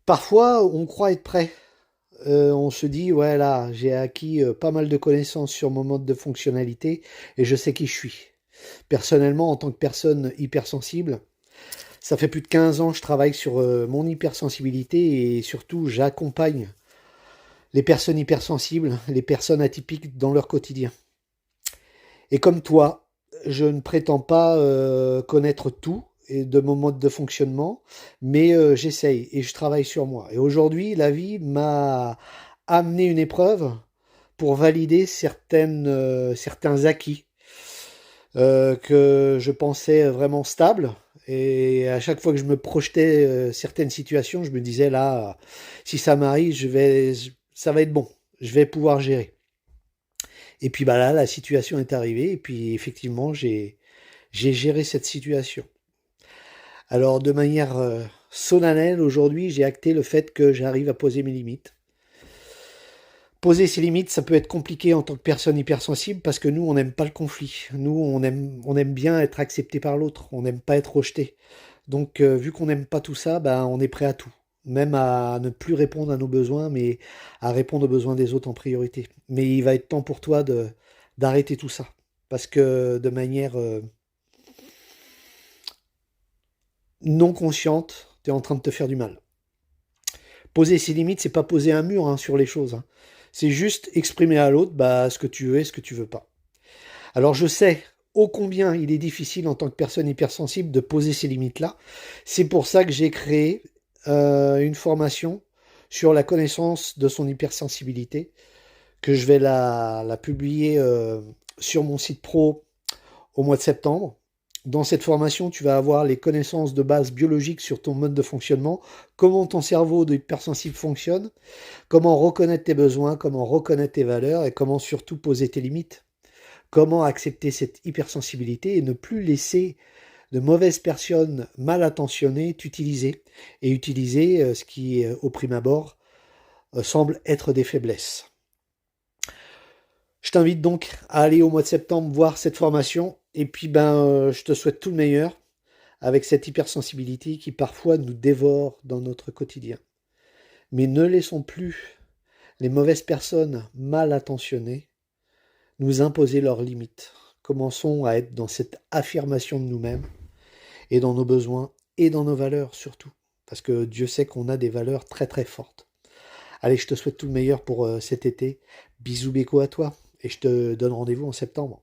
Parfois, on croit être prêt. On se dit, ouais, là, j'ai acquis pas mal de connaissances sur mon mode de fonctionnalité et je sais qui je suis. Personnellement, en tant que personne hypersensible, ça fait plus de 15 ans que je travaille sur mon hypersensibilité et surtout, j'accompagne les personnes hypersensibles, les personnes atypiques dans leur quotidien. Et comme toi, je ne prétends pas connaître tout et de mon mode de fonctionnement, mais j'essaye et je travaille sur moi. Et aujourd'hui, la vie m'a amené une épreuve pour valider certains acquis que je pensais vraiment stables. Et à chaque fois que je me projetais certaines situations, je me disais là, si ça m'arrive, ça va être bon, je vais pouvoir gérer. Et puis bah là, la situation est arrivée et puis effectivement, j'ai géré cette situation. Alors de manière solennelle, aujourd'hui, j'ai acté le fait que j'arrive à poser mes limites. Poser ses limites, ça peut être compliqué en tant que personne hypersensible parce que nous, on n'aime pas le conflit. Nous, on aime bien être accepté par l'autre. On n'aime pas être rejeté. Donc, vu qu'on n'aime pas tout ça, ben, on est prêt à tout. Même à ne plus répondre à nos besoins, mais à répondre aux besoins des autres en priorité. Mais il va être temps pour toi d'arrêter tout ça. Parce que de manière non consciente, tu es en train de te faire du mal. Poser ses limites, c'est pas poser un mur hein, sur les choses, hein. C'est juste exprimer à l'autre bah, ce que tu veux et ce que tu veux pas. Alors je sais ô combien il est difficile en tant que personne hypersensible de poser ces limites-là. C'est pour ça que j'ai créé une formation sur la connaissance de son hypersensibilité, que je vais la publier sur mon site pro au mois de septembre. Dans cette formation, tu vas avoir les connaissances de base biologiques sur ton mode de fonctionnement, comment ton cerveau de hypersensible fonctionne, comment reconnaître tes besoins, comment reconnaître tes valeurs et comment surtout poser tes limites. Comment accepter cette hypersensibilité et ne plus laisser de mauvaises personnes mal intentionnées t'utiliser et utiliser ce qui, au prime abord, semble être des faiblesses. Je t'invite donc à aller au mois de septembre voir cette formation et puis je te souhaite tout le meilleur avec cette hypersensibilité qui parfois nous dévore dans notre quotidien. Mais ne laissons plus les mauvaises personnes mal intentionnées nous imposer leurs limites. Commençons à être dans cette affirmation de nous-mêmes et dans nos besoins et dans nos valeurs surtout. Parce que Dieu sait qu'on a des valeurs très très fortes. Allez, je te souhaite tout le meilleur pour cet été. Bisous béco à toi et je te donne rendez-vous en septembre.